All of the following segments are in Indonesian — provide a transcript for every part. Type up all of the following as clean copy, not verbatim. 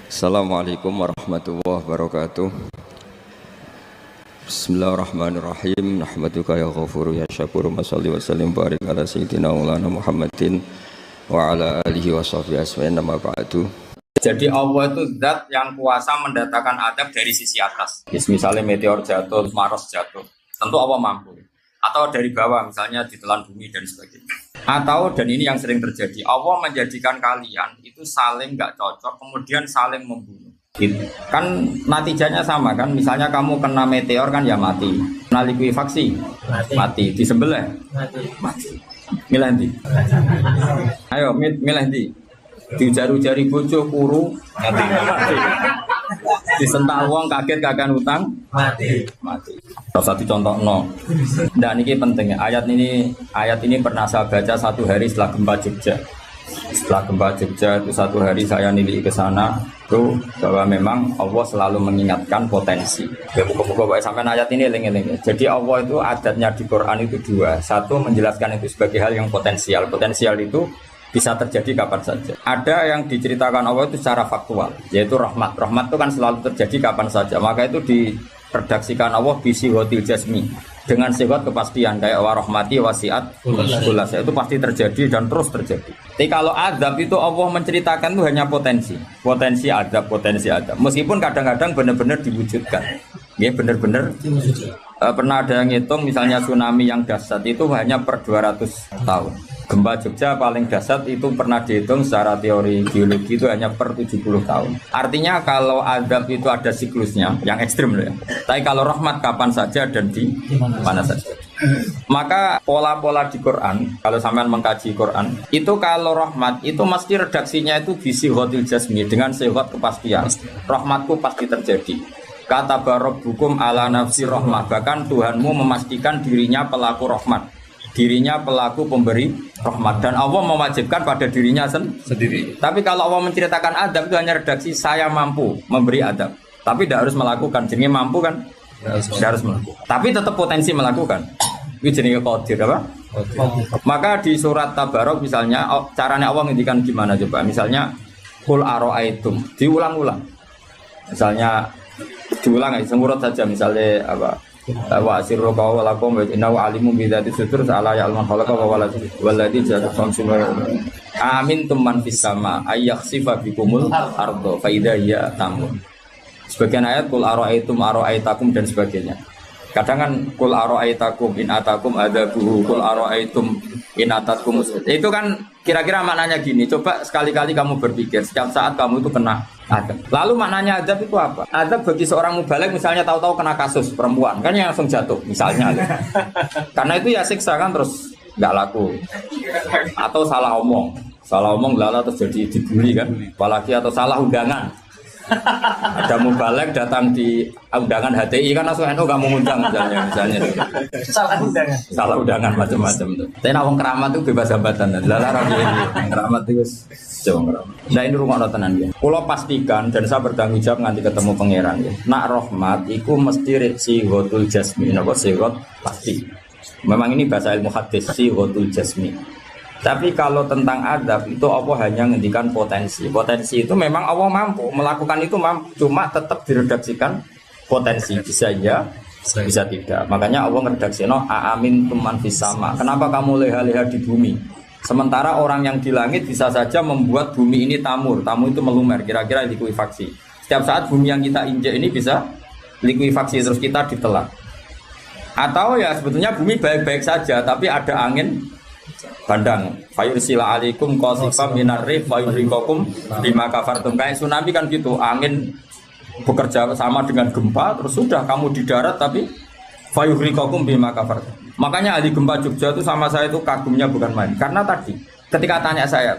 Assalamualaikum warahmatullahi wabarakatuh. Bismillahirrahmanirrahim. Nahmaduka ya ghafuru ya syakuru. Mashalli wa sallim barik ala sayyidina maulana Muhammadin wa ala alihi wa sahbihi asma'in nama ba'du. Jadi Allah itu zat yang kuasa mendatangkan adab dari sisi atas. Misalnya meteor jatuh, Mars jatuh, tentu Allah mampu. Atau dari bawah, misalnya ditelan bumi dan sebagainya. Atau, dan ini yang sering terjadi, Allah menjadikan kalian itu saling nggak cocok, kemudian saling membunuh. Gitu. Kan natijanya sama kan, misalnya kamu kena meteor kan ya mati, kena likuifaksi mati, disembelih mati. Milih ndi? Ayo milih ndi? Diujar-ujari bojo kuru mati. Disentak wong kaget kagak utang mati. Terus satu contoh no. Nah ini penting ya. Ayat ini pernah saya baca satu hari setelah gempa Jogja. Setelah gempa Jogja itu satu hari saya nilai ke sana itu bahwa memang Allah selalu mengingatkan potensi. Ya buka-buka sampai ayat ini eling-eling. Jadi Allah itu adatnya di Quran itu dua. Satu menjelaskan itu sebagai hal yang potensial. Potensial itu bisa terjadi kapan saja. Ada yang diceritakan Allah itu secara faktual, yaitu rahmat. Rahmat itu kan selalu terjadi kapan saja. Maka itu diredaksikan Allah bisi hotil jasmi dengan sifat kepastian kayak warahmati wasiat kulas. Itu pasti terjadi dan terus terjadi. Tapi kalau azab itu Allah menceritakan itu hanya potensi azab. Meskipun kadang-kadang benar-benar diwujudkan. Ya benar-benar pernah ada yang ngitung misalnya tsunami yang dahsyat itu hanya per 200 tahun. Gempa Jogja paling dahsyat itu pernah dihitung secara teori geologi itu hanya per 70 tahun. Artinya kalau azab itu ada siklusnya yang ekstrim loh ya. Tapi kalau rahmat kapan saja dan di mana saja. Maka pola-pola di Quran, kalau sampean mengkaji Quran, itu kalau rahmat itu mesti redaksinya itu bisi hotil jasmi dengan sifat kepastian. Rahmatku pasti terjadi. Kata barabbukum ala nafsi rahmah, bahkan Tuhanmu memastikan dirinya pelaku rahmat, dirinya pelaku pemberi rahmat, dan Allah mewajibkan pada dirinya sendiri. Tapi kalau Allah menceritakan adab itu hanya redaksi saya mampu memberi adab, tapi tidak harus melakukan. Jadi mampu kan tidak harus melakukan, tapi tetap potensi melakukan. Itu jenis qadir apa? Maka di surat Tabarok misalnya caranya Allah ngendikan gimana coba? Misalnya qul ara'aitum, diulang-ulang. Misalnya diulang aja, semurut saja misalnya apa? Wa asirru qawlakum wa innahu alimun bi dzati sudur ala ya'lamu khalaqa wa walladzi ja'ala samsun wa amintum man fis sama ayakhsifa bikumul ardo fa idza hiya tamun. Sebagian ayat qul ara'aitakum dan sebagainya. Kadang kan qul ara'aitakum in atakum adzabuhu qul ara'aitum in atakum. Itu kan kira-kira maknanya gini, coba sekali-kali kamu berpikir setiap saat kamu itu kena adab. Lalu maknanya adab itu apa? Adab bagi seorang mubaligh misalnya tahu-tahu kena kasus perempuan, kan yang langsung jatuh misalnya. Karena itu ya siksa kan terus nggak laku. Atau salah omong lala terus jadi dibully kan. Apalagi atau salah undangan. Ada mubaligh datang di undangan HTI kan langsung NU nggak mau ngundang misalnya. Salah undangan macam-macam tuh. Tapi nak wong keramat tuh bebas hambatan. Lala rapi ini keramat itu jauh. Nah ini rumah tenan ya. Kalau pastikan dan saya bertanggung jawab nanti ketemu pangeran ya. Nak rahmat itu mesti reci hotul jasmi. Napa sigot pasti. Memang ini bahasa ilmu hadis si hotul jasmi. Tapi kalau tentang adab itu Allah hanya ngendikan potensi. Potensi itu memang Allah mampu melakukan itu mampu. Cuma tetap diredaksikan potensi. Bisa ya, bisa tidak. Makanya Allah ngeredaksikan aamin tuman fis sama. Kenapa kamu leha-leha di bumi? Sementara orang yang di langit bisa saja membuat bumi ini tamur. Tamur itu melumer, kira-kira likuifaksi. Setiap saat bumi yang kita injak ini bisa likuifaksi terus kita ditelan. Atau ya sebetulnya bumi baik-baik saja, tapi ada angin bandang. Fayursila alaikum qasifam minar rih fayurikakum bima kafartum. Kayak tsunami kan gitu, angin bekerja sama dengan gempa, terus sudah kamu di darat tapi fayurikakum bima kafartum. Makanya ahli gempa Jogja itu sama saya itu kagumnya bukan main. Karena tadi ketika tanya saya,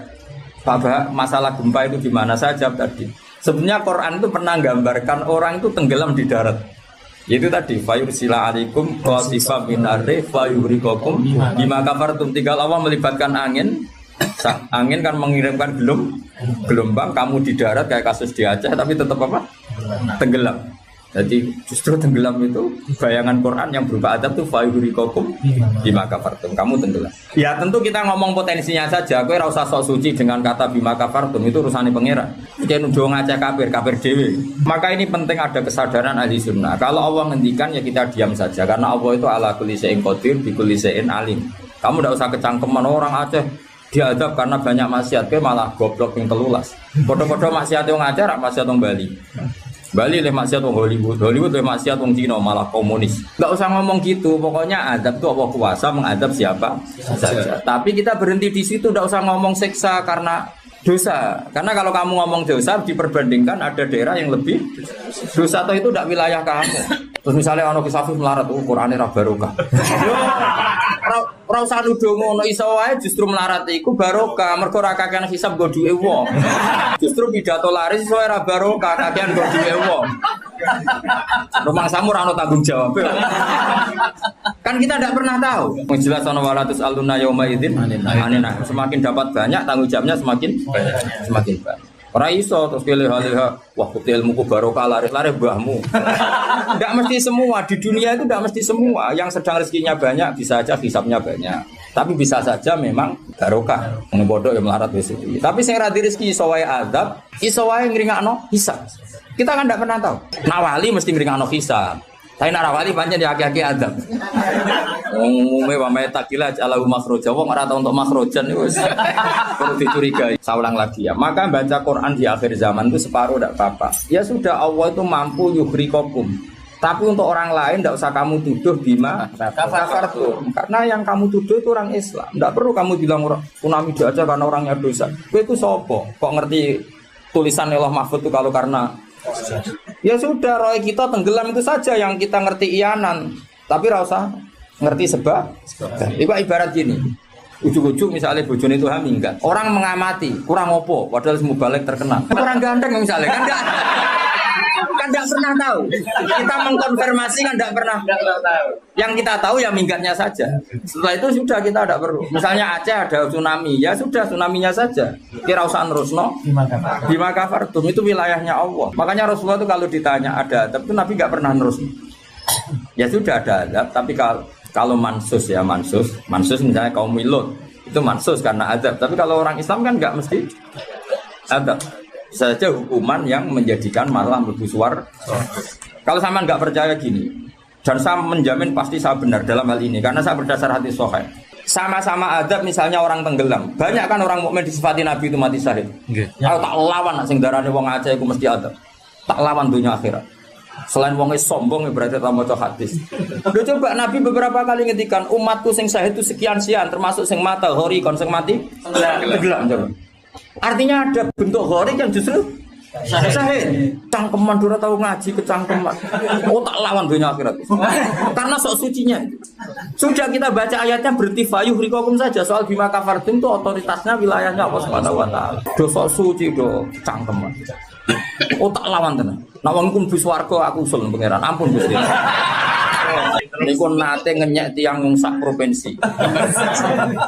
Pak Bah, masalah gempa itu gimana? Saya jawab tadi. Sebenarnya Quran itu pernah gambarkan orang itu tenggelam di darat. Itu tadi fayursila alaikum qasifam minarri fayurikakum bima kafartum. Tinggal Allah melibatkan angin. Angin kan mengirimkan gelombang, kamu di darat kayak kasus di Aceh tapi tetap apa? Tenggelam. Jadi justru tenggelam itu bayangan Quran yang berupa adab itu fayuhriqakum bima kafartum. Kamu tenggelam. Ya tentu kita ngomong potensinya saja. Kowe ora usah sok suci dengan kata bima kafartum, itu urusannya pangeran. Jangan nuduh ngajak kafir dhewe. Maka ini penting ada kesadaran ahli sunnah. Kalau Allah ngendikan ya kita diam saja karena Allah itu ala kulli syai'in qadir bi kulli syai'in alim. Kamu tidak usah kecangkeman orang Aceh diadab karena banyak maksiat, ke malah goblok yang telulas. Podo-podo maksiat yang Aceh, maksiat yang Bali. Bali le maksiat wong Hollywood le maksiat wong Cina malah komunis. Enggak usah ngomong gitu, pokoknya adab itu Allah kuasa mengadab siapa saja. Tapi kita berhenti di situ, enggak usah ngomong siksa karena dosa. Karena kalau kamu ngomong dosa diperbandingkan ada daerah yang lebih dosa atau itu enggak wilayah kamu. Terus misalnya ono kisah melarat, Qur'ane ra barokah. Ora usah nuduh ngono, iso wae justru melarat iku barokah, mergo ora kakean hisab nggo duwe wong. Justru pidato laris iso ora barokah, kakean nggo duwe wong. Rumang samu ora ono tanggung jawab. Kan kita tidak pernah tahu. Jelas ono walatus aluna yauma idzin anina. Semakin dapat banyak tanggung jawabnya semakin banyak. Ora iso terus pilih-pilih wah ilmuku barokah laris-laris mbahmu. Enggak mesti semua di dunia itu enggak mesti semua. Yang sedang rezekinya banyak bisa aja hisabnya banyak. Tapi bisa saja memang barokah. Wong bodoh ya melarat wis iki. Tapi sing ra rezeki iso wae azab, iso wae ngringakno hisab. Kita kan enggak pernah tahu. Nawali mesti ngringakno hisab. Tapi nak rawali pancen ya aki-aki adab. Umume wa may takila alahu makhraja. Wong ora tau untuk makhrajan wis perlu dicurigai. Saulang lagi ya. Maka baca Quran di akhir zaman itu separuh tidak apa-apa. Ya sudah Allah itu mampu yughriqakum. Tapi untuk orang lain tidak usah kamu tuduh bima kafartum. Karena yang kamu tuduh itu orang Islam. Tidak perlu kamu bilang tsunami aja karena orangnya dosa. Kowe itu sopo? Kok ngerti tulisan Allah Mahfud itu kalau karena ya sudah, roh kita tenggelam itu saja yang kita ngerti iyanan. Tapi rasa ngerti sebab. Ibarat gini, ujuk-ujuk misalnya bojone itu haminggat. Orang mengamati, kurang opo, padahal semua balik terkenal. Kurang ganteng misalnya, kan enggak pernah tahu. Kita mengkonfirmasi kan enggak pernah tahu. Yang kita tahu ya minggatnya saja. Setelah itu sudah kita tidak perlu. Misalnya Aceh ada tsunami, ya sudah tsunaminya saja. Kira usah nerusno. Bima kafartum itu wilayahnya Allah. Makanya Rasulullah itu kalau ditanya ada adab itu Nabi enggak pernah nerus. Ya sudah ada adab, tapi kalau mansus misalnya kaum Milot itu mansus karena adab. Tapi kalau orang Islam kan enggak mesti adab. Saja hukuman yang menjadikan malah mlebu swarga. Kalau sama nggak percaya gini, dan saya menjamin pasti saya benar dalam hal ini karena saya berdasar hadis sahih. Sama-sama adab misalnya orang tenggelam. Banyak kan orang mukmin disifati Nabi itu mati syahid. Kalau tak lawan sing darane wong Aceh iku mesti adab. Tak lawan dunia akhirat. Selain wongnya sombong berarti tak maca hadis. Udah coba Nabi beberapa kali ngendikan umatku sing syahid itu sekian termasuk sing mata hori kon sing mati tenggelam coba. Artinya ada bentuk gharik yang justru syahid. Cangkeman dora tahu ngaji kecangkeman. Oh tak lawan dunia akhirat. Karena sok sucinya. Sudah kita baca ayatnya berarti fayuhriqakum saja. Soal bima kafartum itu otoritasnya wilayahnya Allah Subhanahu wa taala. Do sok suci do cangkeman. Oh tak lawan tenan. Nek wong ku mlebu swarga aku usul pangeran. Ampun Gusti. Niku nate ngenyek tiyang wong sak provinsi.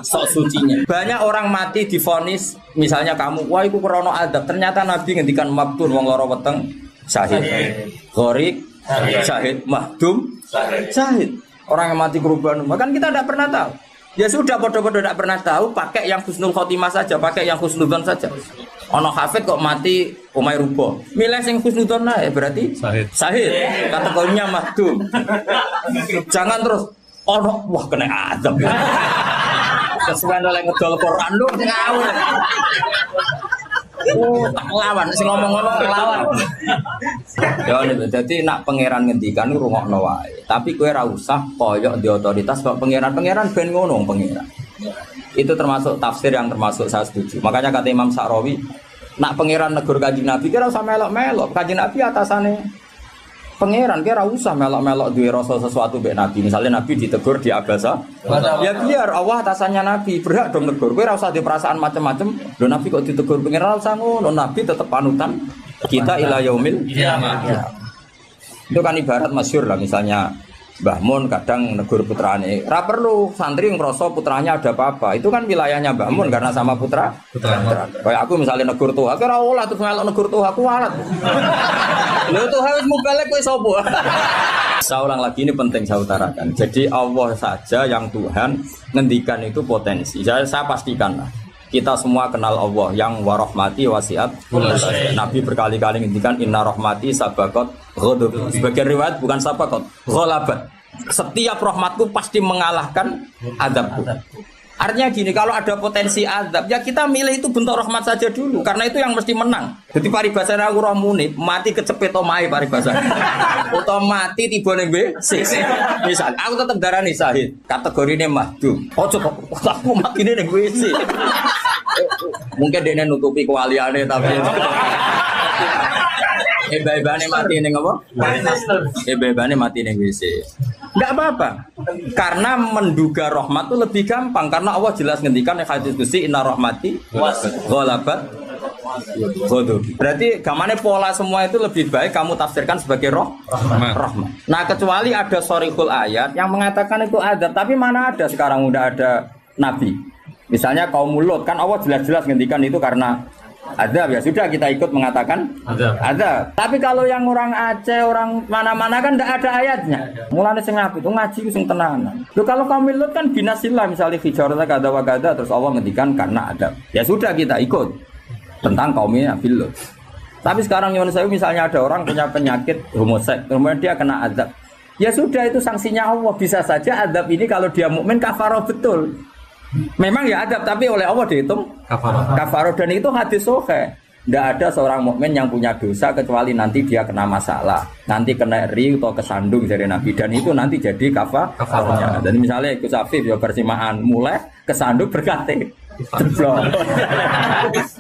Sok sucinya. Banyak orang mati divonis misalnya kamu, wah iku krana adab. Ternyata Nabi ngendikan maktun wong lara weteng syahid. Gharik syahid, mahdum syahid. Orang yang mati korban, kan kita tidak pernah tahu. Ya sudah bodoh-bodoh tidak pernah tahu, pakai yang husnul khotimah saja, pakai yang husnudzon saja. Ono hafid kok mati umai rubo. Milih sing husnudzon ae berarti sahid. Kategorinya mahdum. Jangan terus ono wah kena azab. Kesuwen oleh ngedol Quran lu ngawur. Oh, tak lawan sing ngomong-ngomong lawan. Ya dadi nak pangeran ngendikan rungokno wae. Tapi kowe ora usah koyok di otoritas kok pangeran ben ngono pangeran. Itu termasuk tafsir yang termasuk saya setuju. Makanya kata Imam Sa'rawi, nak pangeran negur Kanjeng Nabi kira usah melok-melok. Kanjeng Nabi atasane pangeran kira usah melok-melok duwe rasa sesuatu mbek Nabi. Misalnya Nabi ditegur di Abasa, ya biar Allah atasannya Nabi, berhak dong negur. Kowe ora usah di perasaan macam-macam. Lho Nabi kok ditegur pangeran ora usah ngono. Nabi tetap panutan kita ila yaumil kiamah. Itu kan ibarat masyhur lah misalnya Mbah Mun kadang negur putrane. Ora perlu santri ngrasa putranya ada apa-apa. Itu kan wilayahnya Mbah Mun karena sama putra. Kayak aku misalnya negur tuh, aku ora oleh terus ngelok negur tuh aku warat. Lho tuh harus mubalek kowe sapa? Saya ulang lagi ini penting saya utarakan. Jadi Allah saja yang Tuhan ngendikan itu potensi. Saya pastikan lah. Kita semua kenal Allah yang warahmati wasiat. Nabi berkali-kali ngendikan inna rahmati sabaqat ghadab. Sebagian riwayat bukan sabaqat, ghalabat. Setiap rahmatku pasti mengalahkan azabku. Artinya gini, kalau ada potensi azab, ya kita milih itu bentuk rahmat saja dulu, karena itu yang mesti menang. Jadi paribasane aku roh muni, mati kecepet omahe paribasane. Utawa mati tiba ning WC. Misal, aku tetap darani syahid, kategorine mahdum. Ojo aku matine ning WC. Mungkin dia nutupi kewaliane tapi Eba-ebane mati ning apa? Eba-ebane mati ning WC. Enggak apa-apa. Karena menduga rahmat itu lebih gampang karena Allah jelas ngendikan ning hadis qudsi inna rahmati ghalabat ghadab. Berarti gamane pola semua itu lebih baik kamu tafsirkan sebagai rahmat. Nah, kecuali ada sharihul ayat yang mengatakan itu adab, tapi mana ada sekarang udah ada nabi. Misalnya kaum Lut kan Allah jelas-jelas ngendikan itu karena azab, ya sudah kita ikut mengatakan azab. Tapi kalau yang orang Aceh, orang mana-mana kan tidak ada ayatnya. Mulane sing apik itu ngaji sing tenanan. Loh kalau kaum Lut kan binasillah misalnya fijarata kada wa kada terus Allah ngendikan karena azab. Ya sudah kita ikut tentang kaumnya Nabi Lut. Tapi sekarang yang saya misalnya ada orang punya penyakit homoseks, kemudian dia kena azab. Ya sudah itu sanksinya Allah. Bisa saja azab ini kalau dia mukmin kafarah betul. Memang ya adab tapi oleh Allah dihitung kafarah dan itu hadis sahih. Tidak ada seorang mukmin yang punya dosa kecuali nanti dia kena masalah, nanti kena ri atau kesandung dari Nabi dan itu nanti jadi kafarahnya. Dan misalnya ikut Safif ya persimaan mulai kesandung berkati ceblok.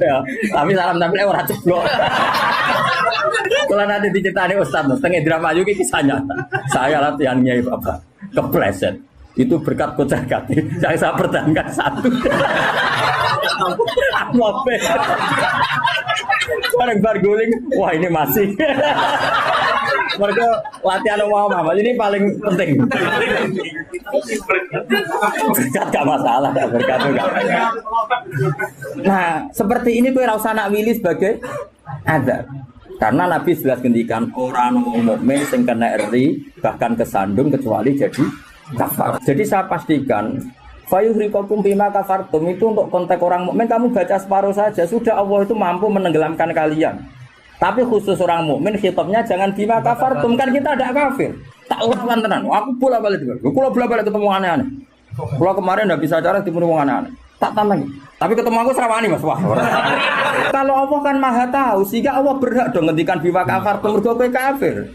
Ya, tapi salam tampil orang ceblok. Kalau nanti diceritani Ustaz, setengah drama juga kisahnya. Saya latihan nyai Bapak kepleset. Itu berkat kocak kati yang saya pertahankan satu. Aku apa? Bareng barguling, wah ini masih. Mereka latihan mama, ini paling penting. Berkat gak masalah, berkat enggak. Nah, seperti ini gue rasa nak willy sebagai ada. Karena Nabi jelas ngendikan orang mukmin sing kena eri bahkan kesandung kecuali jadi kafar. Jadi saya pastikan fayuhrikakum bima kafartum itu untuk konteks orang mukmin kamu baca separuh saja sudah Allah itu mampu menenggelamkan kalian. Tapi khusus orang mukmin khitabnya jangan bima kafartum kan kita ada kafir. Tak lawan tenan. Aku bola-balik juga. Aku bola-balik ketemu aneh-aneh. Kalau kemarin enggak bisa cara ketemu aneh-aneh. Tak tantang. Tapi ketemu aku serawani Mas. Wah. Kalau Allah kan Maha tahu sehingga Allah berhak dong ngendikan bima kafartum mergo kowe kafir.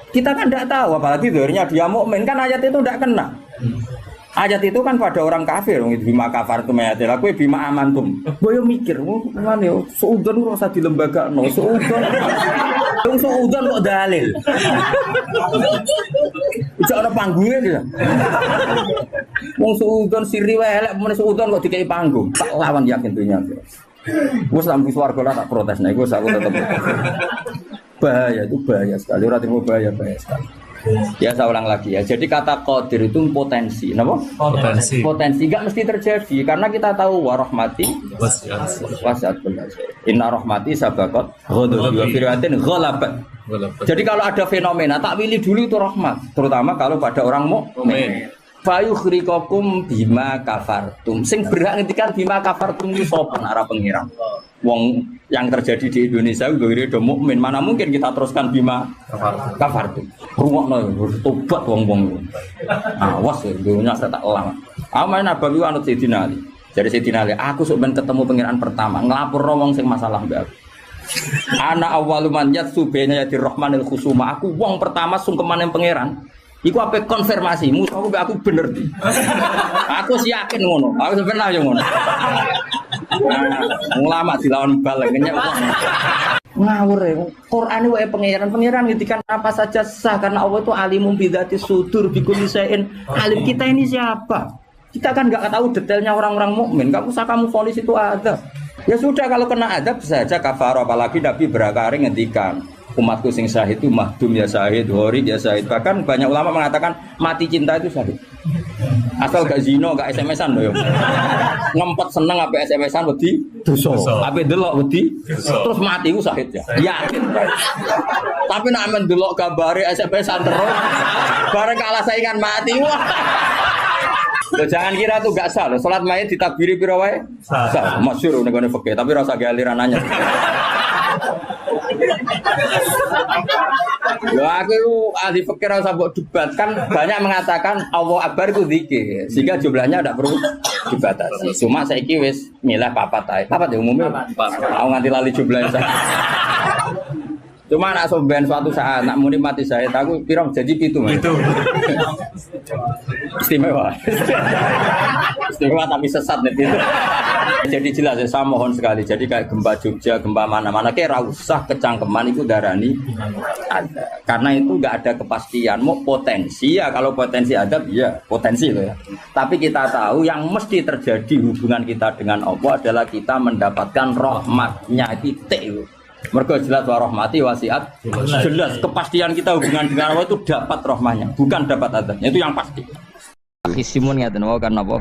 Kita kan tidak tahu, apalagi doanya dia mukmin kan ayat itu tidak kena. Ayat itu kan pada orang kafir, bima kafartum ayatil, aku bima amantum. Gue mikir, mana yo, seudon rasa di lembaga, no seudon kok dalil. Bisa ada panggungnya dia. Mau seudon siri welek, mau seudon kok dikai panggung. Tak lawan yakin tuhnya. Gue sampai suarga lah tak protes, nah gue aku tetap. Bahaya itu bahaya sekali, orang timur bahaya sekali. Ya saya ulang lagi ya. Jadi kata qadir itu potensi, kenapa? Potensi nggak mesti terjadi karena kita tahu warahmati wasiat benar. Inna rahmati sabaqat ghadab wa firatin ghalabat. Jadi kalau ada fenomena tak pilih dulu itu rahmat, terutama kalau pada orang mukmin. Fayuhrikakum bima kafartum. Sing berhak ngendikan bima kafartum itu sapa arah pengiran. Wong yang terjadi di Indonesia udah mukmin, mana mungkin kita teruskan bima kafartum. Rungokno tobat wong-wong. Awas dunya saya tak lama. Amain Nabawi anut Sayyidina Ali. Jadi Sayyidina Ali, aku sok ben ketemu pengiran pertama, nglapor wong sing masalah mbak aku. Ana awwalu man yatsubena yatir rahmanil khusuma. Aku wong pertama sungkeman yang pangeran. Iku apa konfirmasi, musuhku aku bener di. Aku sih yakin ngono. Aku sebenarnya ngono. Ulama dilawan balik kenyek. Ngawur ya. Quran itu pangeran ngendikan apa saja sah karena Allah itu alimum bidzati sudur bikulli syai'in. Alim kita ini siapa? Kita kan enggak tahu detailnya orang-orang mukmin. Enggak usah kamu vonis itu ada. Ya sudah kalau kena adab bisa aja kafar apalagi Nabi berakari ngendikan umatku sing syahid itu mahdum ya syahid, horik ya syahid. Bahkan banyak ulama mengatakan mati cinta itu syahid. Asal gak zino, gak SMS-an loh. Ngempet seneng apa SMS-an wedi dosa. Apa delok wedi terus mati ku syahid ya. Yakin. Tapi nek men delok gambare SMS-an terus bareng kalah saingan mati. Wah. Loh, jangan kira tuh gak sah loh. Salat mayit ditakbiri pira wae? Sah. Masyhur nek ngene fikih, tapi rasa galiran nanya. Loh, aku ahli fikih rasa mbok debat kan banyak mengatakan Allah Akbar itu zikir sehingga jumlahnya tidak perlu dibatasi. Cuma saiki wis milih papat ae. Papat ya umumnya. Aku nganti lali jumlahnya saya. Cuma nak soben suatu saat nak muni mati saya aku pirang jadi pitu Mas. Itu. Istimewa. Istimewa tapi sesat nih itu. Jadi jelas ya, saya mohon sekali. Jadi kayak gempa Jogja, gempa mana-mana kayak ra usah kecangkeman itu darani ada. Karena itu enggak ada kepastian. Mau potensi ya, kalau potensi ada ya potensi loh ya. Tapi kita tahu yang mesti terjadi hubungan kita dengan Allah adalah kita mendapatkan rahmatnya titik. Mergo jelas wa rahmati wasiat. Jelas kepastian kita hubungan dengan Allah itu dapat rahmanya, bukan dapat adabnya. Itu yang pasti. Khisimun ngaten wae kan apa?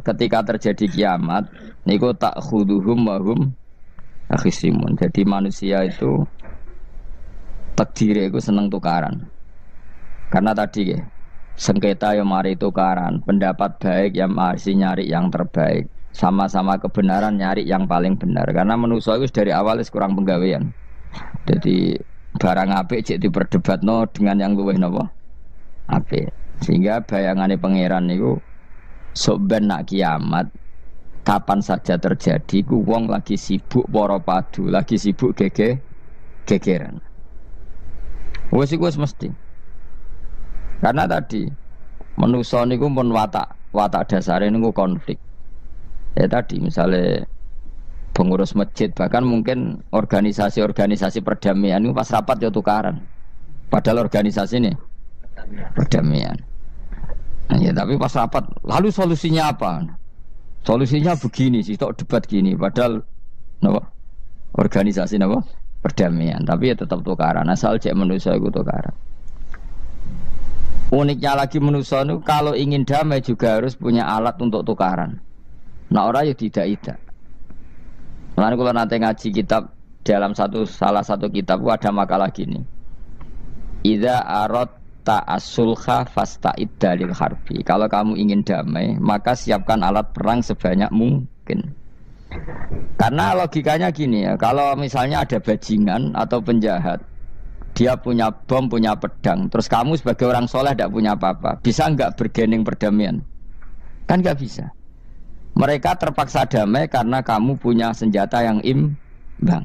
Ketika terjadi kiamat niku tak khuduhum wa hum khisimun. Jadi manusia itu takdire iku seneng tukaran. Karena tadi sengketa yang mari tukaran, pendapat baik yang masih nyari yang terbaik. Sama-sama kebenaran nyari yang paling benar karena manusia itu dari awal kurang penggawean. Jadi barang apik cek diperdebatno dengan yang luwih napa apik. Sehingga bayangannya pangeran niku sok ben nak kiamat kapan saja terjadi ku wong lagi sibuk para padu, lagi sibuk gegeran. Wes iku wis mesti. Karena tadi manusia niku pun watak dasare niku konflik. Ya tadi misalnya pengurus masjid bahkan mungkin organisasi-organisasi perdamaian itu pas rapat ya tukaran. Padahal organisasi ini perdamaian. Nah, ya tapi pas rapat lalu solusinya apa? Solusinya begini sih, tok debat gini. Padahal napa? Organisasi napa? Perdamaian. Tapi ya tetap tukaran. Asal cek manusia itu tukaran. Uniknya lagi manusia itu kalau ingin damai juga harus punya alat untuk tukaran. Nah orang ya tidak. Lalu kalau nanti ngaji kitab dalam salah satu kitab ada makalah gini. Idza aradta as-sulha fasta'id dalil harbi. Kalau kamu ingin damai, maka siapkan alat perang sebanyak mungkin. Karena logikanya gini ya, kalau misalnya ada bajingan atau penjahat, dia punya bom, punya pedang, terus kamu sebagai orang soleh tidak punya apa-apa, bisa nggak bergening perdamaian? Kan nggak bisa. Mereka terpaksa damai karena kamu punya senjata yang imbang.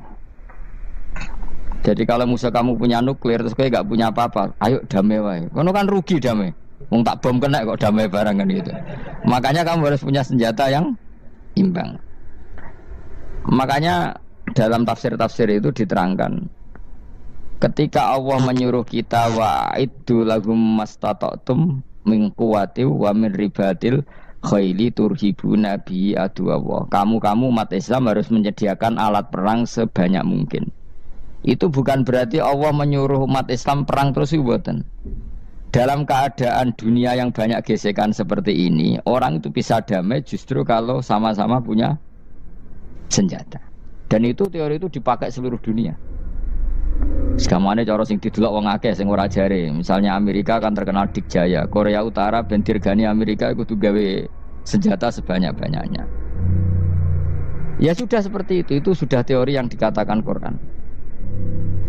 Jadi kalau musuh kamu punya nuklir terus kayak gak punya apa-apa, ayo damai wae. Kono kan rugi damai. Wong tak bom kena kok damai barang kan gitu. Makanya kamu harus punya senjata yang imbang. Makanya dalam tafsir-tafsir itu diterangkan ketika Allah menyuruh kita wa'iddu lahum mastata'tum min quwwati wa min ribatil khaili turhibuna bi aduwallah. Kamu umat Islam harus menyediakan alat perang sebanyak mungkin. Itu bukan berarti Allah menyuruh umat Islam perang terus mboten. Dalam keadaan dunia yang banyak gesekan seperti ini, orang itu bisa damai justru kalau sama-sama punya senjata. Dan itu teori itu dipakai seluruh dunia. Segamane cara sing didelok wong akeh sing ora jare. Misalnya Amerika kan terkenal dikjaya, Korea Utara ben dirgani Amerika kudu gawe senjata sebanyak-banyaknya. Ya sudah seperti itu sudah teori yang dikatakan Quran.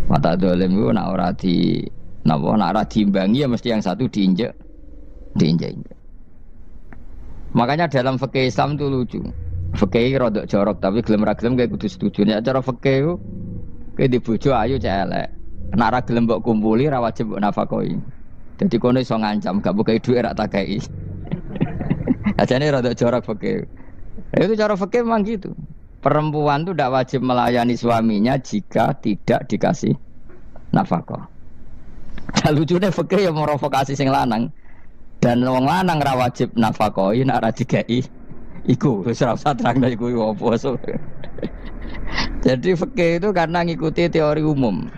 Mata dolim itu nak ora di napa nak ora diimbangi ya mesti yang satu diinjek. Makanya dalam fikih Islam itu lucu. Fikih rodok jorok tapi gelem ra gelem kayak kudu setuju. Nek cara fikih itu kayak di bojo ayu cek elek. Nek ra gelem mbok kumpuli ra wajib mbok nafakoi. Dadi kono iso ngancam gak bukai dhuwit ra tak kei. Ajane rodok jorok fikih. Itu cara fikih memang gitu. Perempuan itu tidak wajib melayani suaminya jika tidak dikasih nafkah. Lucunya fikih yang merovokasi sing lanang dan wong lanang ra wajib nafkahi nek ra dikai iku wis ora usah terangno iku opo. Jadi fikih itu karena ngikuti teori umum.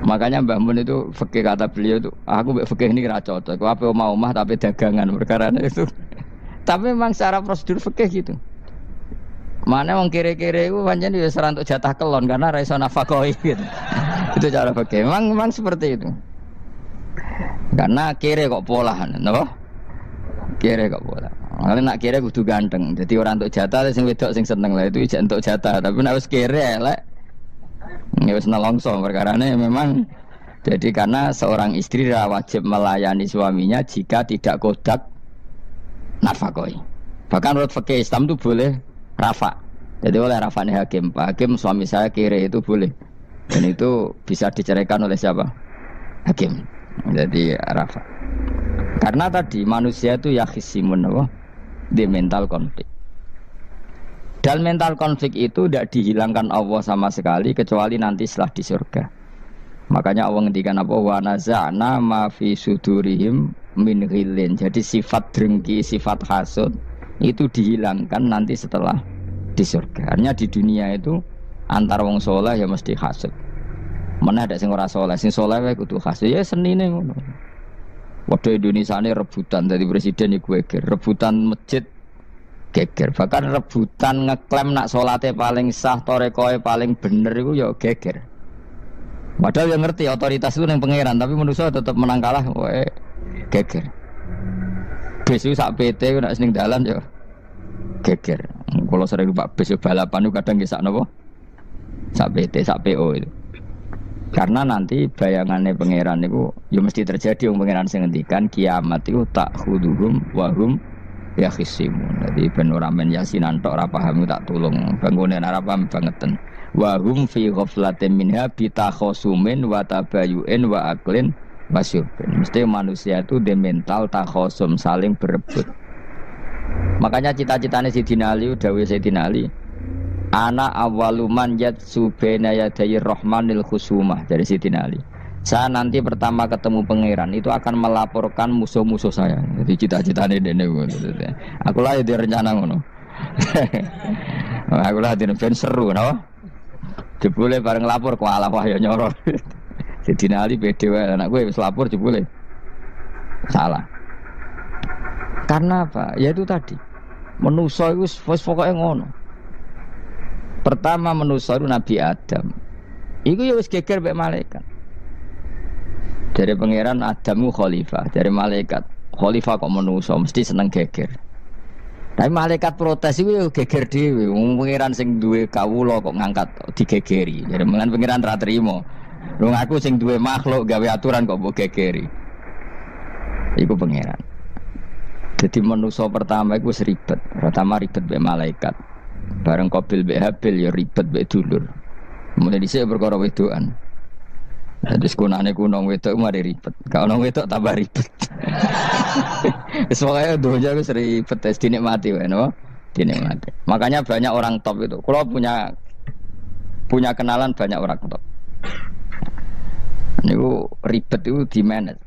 Makanya Mbah Mun itu fikih kata beliau itu, aku mbek fikih ini ra cocok. Aku apa omah tapi dagangan perkara itu. Tapi memang secara prosedur fikih gitu. Mana wong kere-kere itu pancen wis ora entuk jatah kelon karena ra iso nafakoi gitu. Itu cara fikih. Memang seperti itu. Karena kere kok polahan, napa? Kere kok pola. Kalau nak kere kudu ganteng. Jadi orang entuk jatah sing wedok sing seneng lah itu ijek entuk jatah, tapi nek wis kere elek ya wis nelongso perkarane memang. Jadi karena seorang istri wajib melayani suaminya jika tidak kodak nafakoi. Bahkan menurut fikih Islam itu boleh rafa. Jadi oleh rafane hakim, Pak Hakim suami saya kere itu boleh. Dan itu bisa diceraikan oleh siapa? Hakim. Jadi rafa. Karena tadi manusia itu yakhisimun apa? Di mental konflik. Dan mental konflik itu tidak dihilangkan Allah sama sekali kecuali nanti setelah di surga. Makanya Allah ngendikan apa? Wa naza'na ma fi sudurihim min ghillin. Jadi sifat dengki, sifat hasud itu dihilangkan nanti setelah di surga. Artinya di dunia itu antar wong soleh ya mesti hasud. Mana ada sing ora soleh, sing soleh wae kudu hasud. Ya senine ngono. Waduh Indonesia ini rebutan dari presiden iku geger, rebutan masjid geger. Bahkan rebutan ngeklaim nak salate paling sah, torekoe paling bener iku ya geger. Padahal yang ngerti otoritas itu yang pangeran, tapi manusia tetap menang kalah, wae geger. Besok sak PT nak seneng dalan ya geger. Kalau sering Pak besok balapan itu kadang nggih sak napa? Sak PT, sak PO itu. Karena nanti bayangannya pangeran itu ya mesti terjadi yang pangeran sing ngendikan kiamat itu tak khuduhum wahum yakhisimun. Jadi ben ora men yasinan tok ora paham tak tulung bangunan ora paham bangeten. Wahum fi ghaflatin minha bitakhasumin wa tabayu'in wa aklin wasyubin. Mesti manusia itu de mental takhasum saling berebut. Makanya cita-citanya Sayyidina Ali dawuh Sayyidina Ali ana awaluman yatsu baina yadayi rahmanil khusumah dari Sayyidina Ali. Saya nanti pertama ketemu pangeran itu akan melaporkan musuh-musuh saya. Jadi cita-citane dene ngono. Aku lah di rencana ngono. Aku lah di ben seru no. Jebule bareng lapor kok alah wah ya nyoro. Sayyidina Ali pede wae anak gue wis lapor jebule. Salah. Karena apa? Ya itu tadi. Manusa iku wis pokoke ngono. Pertama manusia itu Nabi Adam. Iku ya wis geger mek malaikat. Dari pangeran Adamu khalifah, dari malaikat khalifah kok manusia mesti seneng geger. Tapi malaikat protes iku ya geger dhewe. Wong pangeran sing duwe kawula kok ngangkat digegeri. Jadi mengan pangeran ra trimo. Wong aku sing duwe makhluk gawe aturan kok mbok gegeri. Iku pangeran. Jadi manusia pertama iku wis ribet. Pertama ribet mek malaikat. Bareng Qabil mbek Habil ya ribet mbek dulur. Mulai dhisik perkara wedokan. Jadi sekunane kuno wedok mari ribet. Ka ono wedok tambah ribet. Wis pokoke donya wis ribet wis dinikmati wae no. Dinikmati. Makanya banyak orang top itu. Kalau punya kenalan banyak orang top. Niku ribet itu di manage.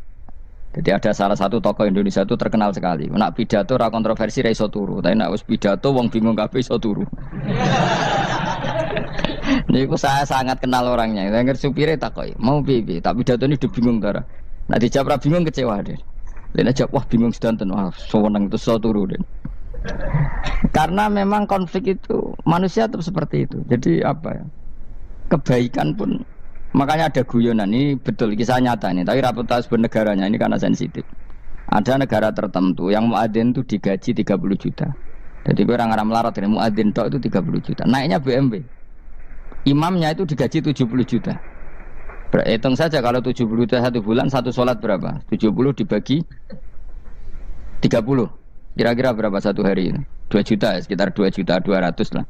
Jadi ada salah satu tokoh Indonesia itu terkenal sekali. Nak pidato ra kontroversi ra iso turu, tapi nak wis pidato wong bingung kabeh iso turu. Niku saya sangat kenal orangnya. Saya supire takoki, "Mau piye?" Tak pidato ini bingung cara. Nak dijawab ra bingung kecewa deh. Lene jawab wah bingung sedanten, wah seneng terus iso turu deh. Karena memang konflik itu manusia tetap seperti itu. Jadi apa ya? Kebaikan pun makanya ada guyonan ini betul kisah nyata ini, tapi reputasi bernegaranya ini karena sensitif. Ada negara tertentu yang muadzin itu digaji 30 juta. Jadi orang Arab melarat ini muadzin tok itu 30 juta. Naiknya BMW. Imamnya itu digaji 70 juta. Hitung saja kalau 70 juta satu bulan satu sholat berapa? 70 dibagi 30. Kira-kira berapa satu hari ini? 2 juta, sekitar 2 juta 200 lah.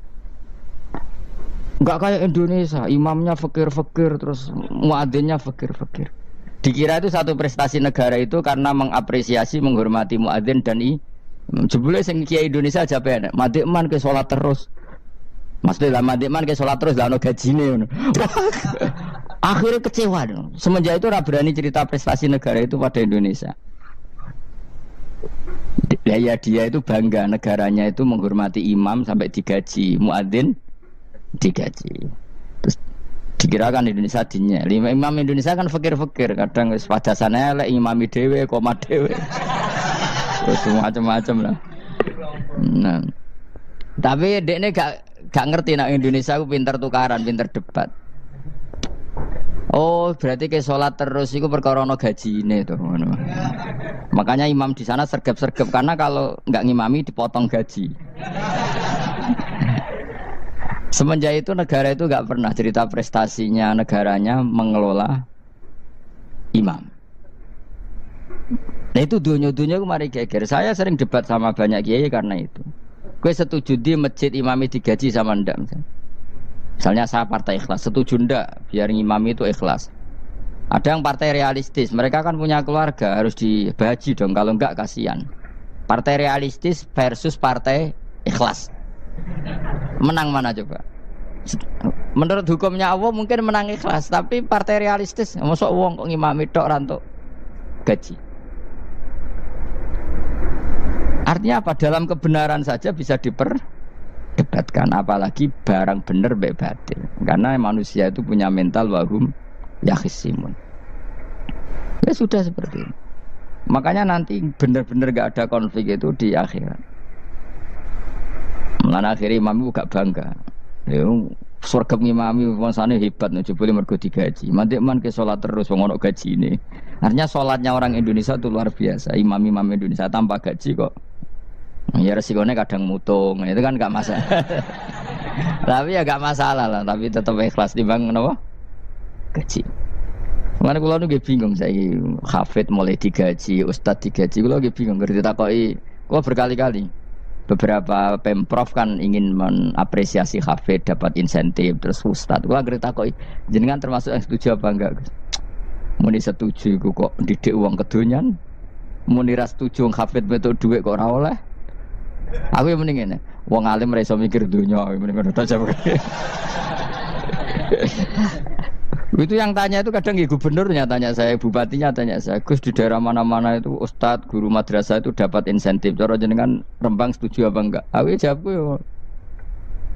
Enggak kayak Indonesia, imamnya fakir-fakir terus muadzinnya fakir-fakir. Dikira itu satu prestasi negara itu karena mengapresiasi, menghormati muadzin dan jebule sing kiai Indonesia aja penek. Madikman ke salat terus. Maksudnya lah madikman ke salat terus lah ono gajine ngono. Akhirnya kecewa dong. Semenjak itu ora berani cerita prestasi negara itu pada Indonesia. Ya dia itu bangga negaranya itu menghormati imam sampai digaji, muadzin digaji. Terus Dikirakan Indonesia dinya. Lima imam Indonesia kan fakir-fakir, kadang wis padasane elek imami dhewe, koma dhewe. Terus macam-macam lah. Nah. Tapi dekne gak ngerti nak Indonesia ku pinter tukaran, pinter debat. Oh, berarti ke sholat terus itu perkara ono gajine tuh. Makanya imam di sana sergap-sergap karena kalau nggak ngimami dipotong gaji. Semenjak itu negara itu nggak pernah cerita prestasinya negaranya mengelola imam. Nah itu dunia-dunia kemarin geger. Saya sering debat sama banyak kiai karena itu. Gue setuju di masjid imami digaji sama ndak misalnya saya partai ikhlas, setuju ndak biar ngimami itu ikhlas. Ada yang partai realistis, mereka kan punya keluarga harus dibaji dong, kalau enggak kasihan. Partai realistis versus partai ikhlas. Menang mana coba? Menurut hukumnya Allah mungkin menang ikhlas, tapi partai realistis, masuk uang kok ngimami tok rantuk gaji. Artinya apa? Dalam kebenaran saja bisa diperdebatkan, apalagi barang bener baik batil. Karena manusia itu punya mental wahum yakhisimun. Ya sudah seperti itu. Makanya nanti benar-benar gak ada konflik itu di akhirat. Mulane akhirnya imam gak bangga. Ya surga ngimami mangsane hebat nih, jebule mergo digaji. Mandek man ke salat terus wong ono gajine. Artinya salatnya orang Indonesia itu luar biasa. Imam-imam Indonesia tanpa gaji kok. Ya resikonya kadang mutung, itu kan gak masalah. Tapi ya gak masalah lah, tapi tetap ikhlas timbang napa? Gaji. Mana kula nu bingung saya hafid mulai digaji, ustad digaji, kula bingung ngerti takoki. Kula berkali-kali beberapa pemprov kan ingin mengapresiasi hafid dapat insentif terus ustad. Kula ngerti takoki jenengan termasuk yang setuju apa enggak? Muni setuju iku kok didik uang kedonyan. Muni ra setuju hafid metu dhuwit kok ora oleh. Aku yang mending ini, wong alim ra iso mikir dunya, mending ngono ta jawab. Itu yang tanya itu kadang gubernurnya tanya saya, bupatinya tanya saya, Gus di daerah mana-mana itu ustadz, guru madrasah itu dapat insentif. Cara jenengan Rembang setuju apa enggak? Aku jawabku yo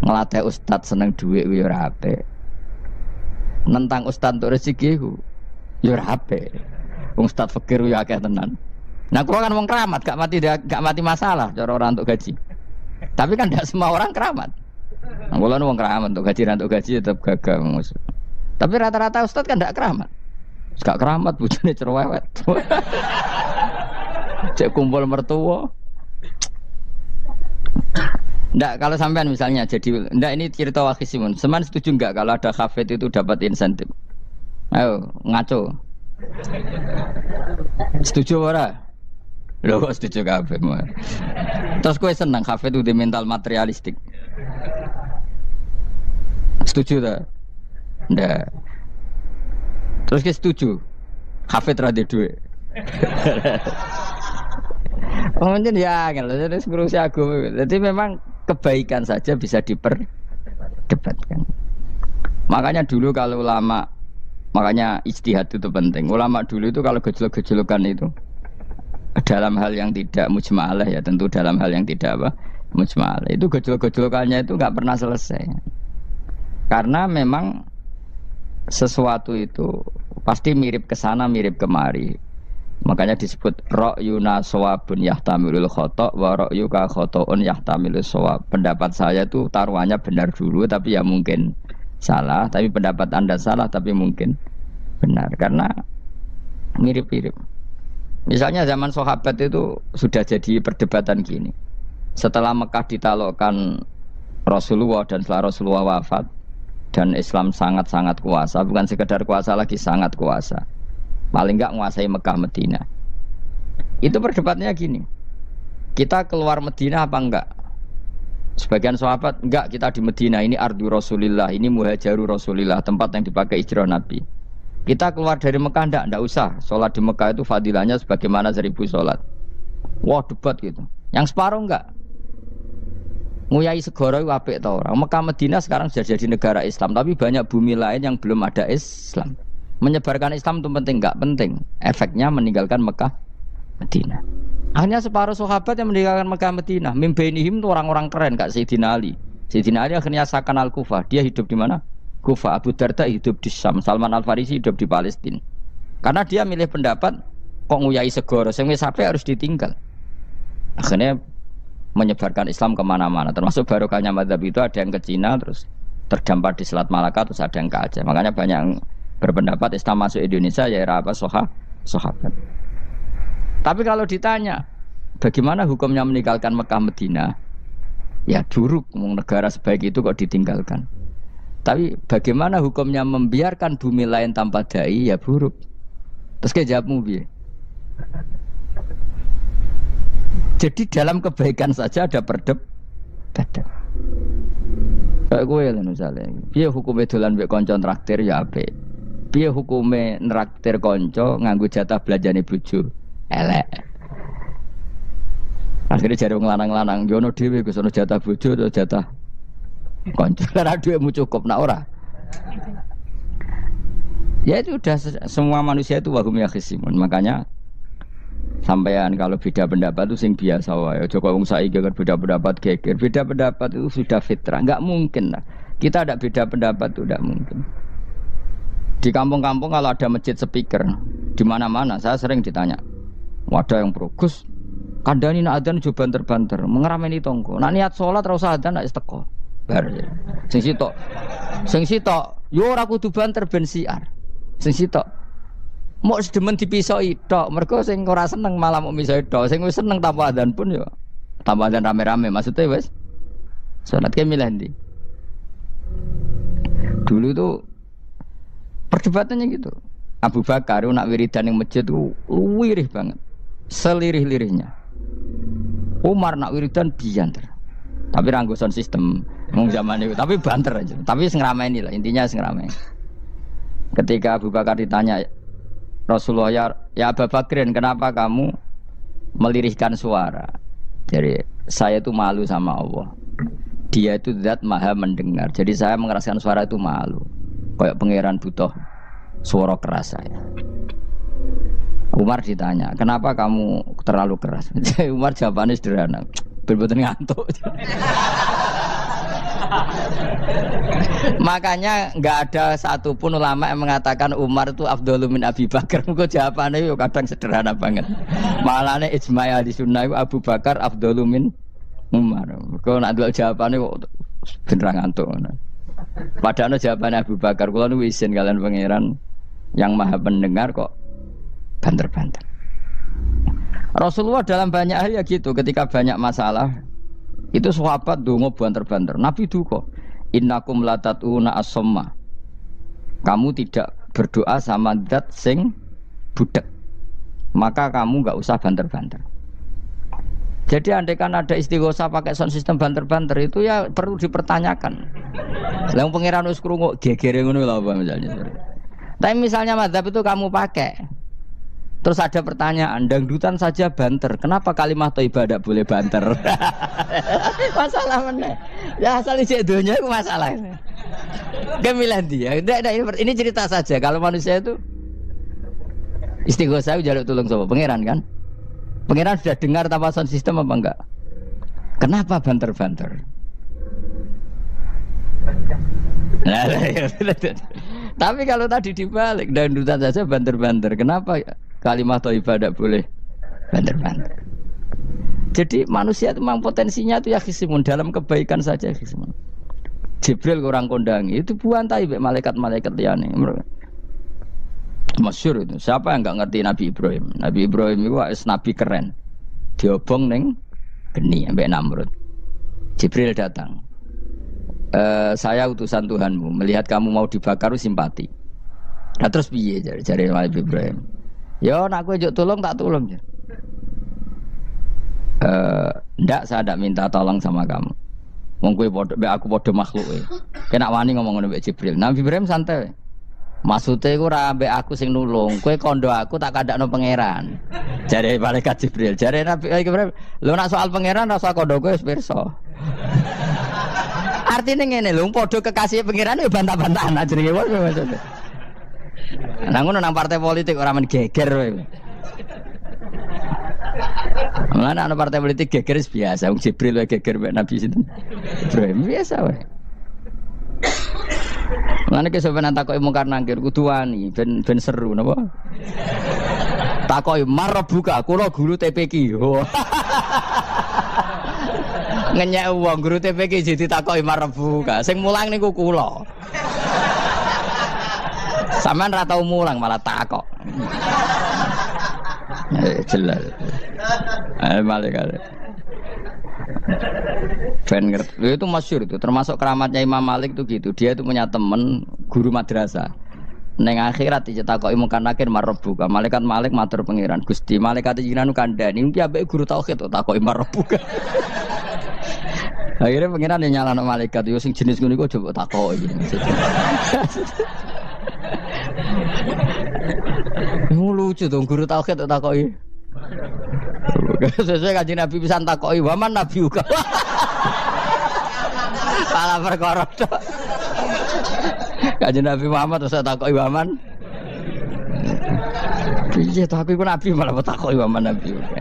ngelatih ustadz seneng duit yo ora apik. Nentang ustadz untuk rezeki ku yo ora apik. Wong ustadz fakir yo akeh tenan. Nah, kalau kan wong keramat, gak mati masalah cara orang untuk gaji. Tapi kan tidak semua orang keramat. Nah, kalau wong keramat untuk gaji tetap gagal. Tapi rata-rata ustad kan tidak keramat. Gak keramat, bujune cerewet. Cek kumpul mertua. Ndak, kalau sampean misalnya jadi, ndak ini cerita Wakhisimun. Seman setuju enggak kalau ada hafid itu dapat insentif? Ayo ngaco. Setuju ora? Lho kok setuju kabeh. Terus kowe seneng hafid itu di mental materialistik. Setuju ta? Ndak. Terus kowe setuju hafid ra duwe dhuwit. Mungkin ya, jadi ngurusi agama. Jadi memang kebaikan saja bisa diperdebatkan. Makanya dulu kalau ulama, makanya ijtihad itu penting. Ulama dulu itu kalau gejolak-gejolakan itu dalam hal yang tidak mujma'alah ya, tentu dalam hal yang tidak apa mujma'alah. Itu gejolak-gejolakannya itu nggak pernah selesai. Karena memang sesuatu itu pasti mirip ke sana, mirip kemari. Makanya disebut ra'yuna shawabun yahtamilul khata' wa ra'yuka khata'un yahtamilus shawab. Pendapat saya itu taruhannya benar dulu tapi ya mungkin salah, tapi pendapat Anda salah tapi mungkin benar karena mirip-mirip. Misalnya zaman sahabat itu sudah jadi perdebatan gini. Setelah Mekah ditalokkan Rasulullah dan setelah Rasulullah wafat dan Islam sangat-sangat kuasa, bukan sekedar kuasa lagi, sangat kuasa. Paling enggak menguasai Mekah Madinah. Itu perdebatannya gini. Kita keluar Madinah apa enggak? Sebagian sahabat enggak, kita di Madinah, ini ardu Rasulillah, ini muhajaru Rasulillah, tempat yang dipakai hijrah Nabi. Kita keluar dari Mekah enggak usah. Sholat di Mekah itu fadilahnya sebagaimana 1000 sholat. Wah, debat gitu. Yang separuh enggak. Nguyai segoro itu apik ta orang. Mekah Madinah sekarang sudah jadi negara Islam, tapi banyak bumi lain yang belum ada Islam. Menyebarkan Islam itu penting enggak penting. Efeknya meninggalkan Mekah Madinah. Hanya separuh sahabat yang meninggalkan Mekah Madinah. Mimbainihim itu orang-orang keren, Kak Sayyidina Ali. Sayyidina Ali akhirnya sakan Al-Kufah. Dia hidup di mana? Kufa. Abu Darda hidup di Syam, Salman Al Farisi hidup di Palestina. Karena dia milih pendapat kok nguyai segoro, sing wis sampai harus ditinggal. Akhirnya menyebarkan Islam kemana-mana, termasuk barokahnya mazhab itu ada yang ke Cina, terus terdampar di Selat Malaka, terus ada yang ke Aceh. Makanya banyak yang berpendapat Islam masuk Indonesia ya era apa sahabat. Tapi kalau ditanya bagaimana hukumnya meninggalkan Mekah Medina, ya buruk. Negara sebaik itu kok ditinggalkan. Tapi bagaimana hukumnya membiarkan bumi lain tanpa dai, ya buruk. Terus kayak jawabmu piye? Jadi dalam kebaikan saja ada perdebatan. Kayak gue lah misalnya, piye hukumnya dolan mbek kanca traktir ya apik. Piye hukumnya nraktir kanca nganggo jatah belanjane bojo? Elek. Akhirnya jare wong lanang-lanang, yo ono dhewe Gus ono jatah bojo atau jatah kanca. Ora duitmu cukup nak ora. Ya itu udah semua manusia itu wahum yakhisimun. Makanya sampean kalau beda pendapat itu sing biasa wae. Aja kok wong saiki kan beda pendapat geger. Beda pendapat itu sudah fitrah. Enggak mungkin lah. Kita ada beda pendapat itu enggak mungkin. Di kampung-kampung kalau ada masjid speaker di mana-mana saya sering ditanya. Wadah yang progus kandhani nak adzan jo banter-banter, mengerameni tonggo. Nak niat salat ora usah adzan nak teko. Bar. Sing sitok yo ora kudu banter ben siar. Sing sitok mau sedemen dipisoi tok, mergo sing ora seneng malah mau misoi tok, sing wis seneng tanpa adzan pun yo tanpa adzan rame-rame maksudnya wis salat ke milih ndi. Dulu tuh perdebatannya gitu. Abu Bakar nak wiridan ning masjid tuh wirih banget. Selirih-lirihnya. Umar nak wiridan bianter. Tapi ranggosan sistem mung zaman itu, tapi banter aja. Tapi sing rameni lah, intinya sing rameni. Ketika Abu Bakar ditanya Rasulullah, ya Abu Bakrin, kenapa kamu melirihkan suara? Jadi saya itu malu sama Allah. Dia itu zat maha mendengar. Jadi saya mengeraskan suara itu malu. Kayak pangeran butuh suara keras saya. Umar ditanya, kenapa kamu terlalu keras? Umar jawabannya sederhana, bener-bener ngantuk. Makanya nggak ada satupun ulama yang mengatakan Umar itu afdhalu min Abi Bakar. Kok jawabannya kadang sederhana banget. Malahnya ijma' ahli sunnah Abu Bakar afdhalu min Umar. Kok nak dual jawabannya kok beneran ngantuk. Padahal jawabannya Abu Bakar, kalau nu isin kalian pangeran yang maha pendengar kok banter-banter. Rasulullah dalam banyak hal ya gitu, ketika banyak masalah itu sahabat dongo banter-banter. Nabi duka, innakum latatuna as-somma. Kamu tidak berdoa sama zat sing budek, maka kamu enggak usah banter-banter. Jadi andaikan ada istighosah pakai sound system banter-banter itu ya perlu dipertanyakan. Lah pangeran wis krungu gegere ngono lho apa misalnya. Tapi misalnya mazhab itu kamu pakai, terus ada pertanyaan, dangdutan saja banter, kenapa kalimat thayyibah tidak boleh banter? Masalah mana? Ya asal isi dunia itu masalah. Gemilan dia. Ini cerita saja. Kalau manusia itu istighosah jaluk tolong sama pangeran kan? Pangeran sudah dengar tanpa sound system apa enggak? Kenapa banter-banter? Tapi kalau tadi dibalik, dangdutan saja banter-banter, kenapa kalimat thayyibah tidak boleh banter-banter? Jadi manusia itu memang potensinya itu ya khisimun, dalam kebaikan saja khisimun. Jibril kurang kondangi itu buantai malaikat-malaikat liyane. Masyhur itu. Siapa yang enggak ngerti Nabi Ibrahim? Nabi Ibrahim itu nabi keren. Diobong ning geni ambek Namrud. Jibril datang. Saya utusan Tuhanmu, melihat kamu mau dibakar simpati. Nah terus piye jare Nabi Ibrahim? Ya nak kowe njuk tolong tak tolong ya. Ndak, saya ndak minta tolong sama kamu. Wong kowe padha aku padha makhluke. Kena wani ngomong ngono mbek Jibril. Nabi Ibrahim santai. Maksudnya aku ora ambek aku sing nulung, kowe kondo aku tak kandakno pangeran. Jare malaikat Jibril, jare Nabi Ibrahim, lho nak soal pangeran rasa kondo kowe wis pirsa. Artine ngene lho, padha kekasih pangeran yo bantah-bantahan jenenge wae maksudnya. Nah ngono nang partai politik ora men geger kowe. Mulane ana partai politik geger biasa, wong Jibril wae geger mek Nabi sinten. Ibrahim biasa wae. Mulane ki sampeyan takoki mungkar nangkir kudu wani ben seru napa? Takoki marabuka kula guru TPQ. Ngenyek wong guru TPQ jadi takoki marabuka. Sing mulang niku kula. Sampeyan ra tau mulang malah takok. Jelas. Malik kali. Ben ngerti. Itu masyhur itu, termasuk keramatnya Imam Malik itu gitu. Dia itu punya teman guru madrasah. Neng akhirat dicetakoki mungkar nakir marbuka. Malaikat Malik matur pangeran, Gusti, malaikat jenengan kandhani iki ambek guru tauhid to takoki marbuka. Akhirnya pangeran nyalano malaikat yo sing jenis ngono iku coba takoki. Lucu dong guru tauhid tak takoki. Sesuai Kanjeng Nabi pisan takoki waman nabi uga. Salah perkara tok. Kanjeng Nabi Muhammad terus takoki waman. Piye to aku nabi malah takoki waman nabi uga.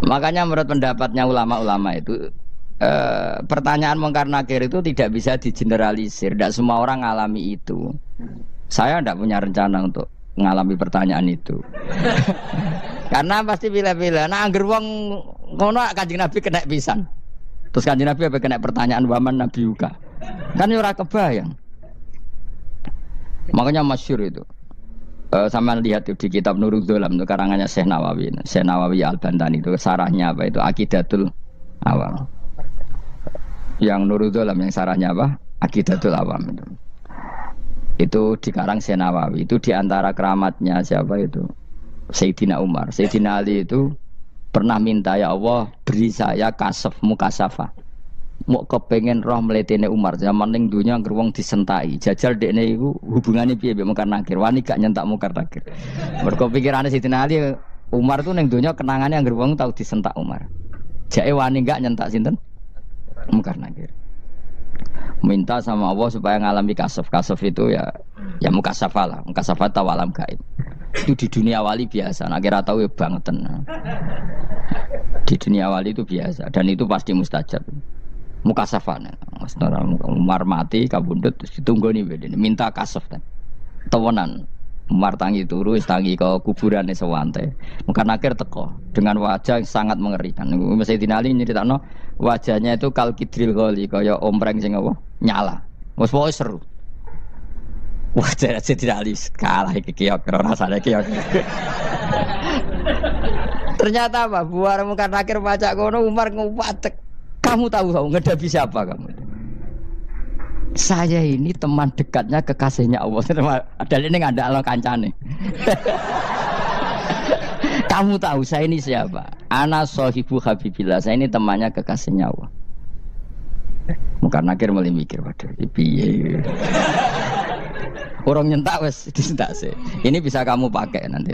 Makanya menurut pendapatnya ulama-ulama itu pertanyaan mungkar nakir itu tidak bisa digeneralisir. Tidak semua orang ngalami itu. Saya tidak punya rencana untuk mengalami pertanyaan itu. Karena pasti bila-bila. Nah, angger wong ngono Kanjeng Nabi kena pisan. Terus Kanjeng Nabi apa kena pertanyaan waman nabi uga. Kan ora kebayang. Makanya masyhur itu. Sama lihat itu di kitab Nurul Dzolam itu karangannya Syekh Nawawi. Syekh Nawawi Al-Bantani itu sarahnya apa itu Aqidatul Awam. Yang Nurul Dzolam yang sarahnya apa? Aqidatul Awam itu. Itu dikarang Syekh Nawawi. Itu diantara keramatnya siapa itu? Sayyidina Umar. Sayyidina Ali itu pernah minta ya Allah beri saya kasaf mukasafah. Mau kepengen roh mletene Umar zaman ning dunya anggere wong disentai. Jajal dekne iku hubungane piye mbek mungkar nakir. Wani gak nyentak mungkar nakir. Mergo pikirane Sayyidina Ali Umar tuh ning dunya kenangane anggere wong tau disentak Umar. Jake wani gak nyentak sinten? Mungkar nakir. Minta sama Allah supaya ngalami kasaf. Kasaf itu ya mukasafah lah. Mukasafah tahu alam gaib. Itu di dunia wali biasa. Nah kira tahu ya bangetan. Di dunia wali itu biasa dan itu pasti mustajab. Mukasafah. Umar mati kabundut terus ditunggu nih bedene minta kasaf kan. Tawanan. Umar tangi turu tangi ke kuburane sewante. Mungkin akhir teko dengan wajah yang sangat mengerikan. Sayyidina Ali nyeritakno wajahnya itu kal kidril ghali kaya ompreng sing apa nyala. Wes pokoke seru. Wajah Sayyidina Ali kalah iki kiok rasane kiok. Ternyata apa? Buar mungkin akhir pacak kono Umar ngupatek. Kamu tahu ngedapi siapa kamu? Saya ini teman dekatnya kekasihnya Allah. Ada ini nggak ada Allah kancane. Kamu tahu saya ini siapa? Ana sohibu habibillah. Saya ini temannya kekasihnya Allah. Mungkin akhir mulai mikir, waduh, piye. Orang nyentak wes disentak sih. Ini bisa kamu pakai nanti.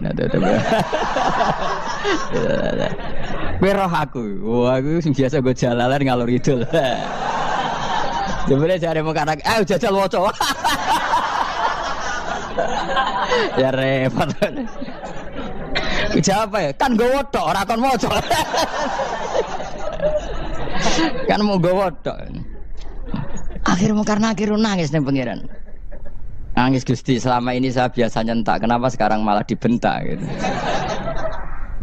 Beroh aku. Wah, aku biasa gue jalalan ngalor idul. Jebule jare mungkar nakir, jajal waca. Ya repot. Jawab ya, kan gowo tok ora kon waca. Kan mau gowo tok. Akhir mungkar nakir nangis ning pangeran. Nangis Gusti, selama ini saya biasa nyentak, kenapa sekarang malah dibentak gitu.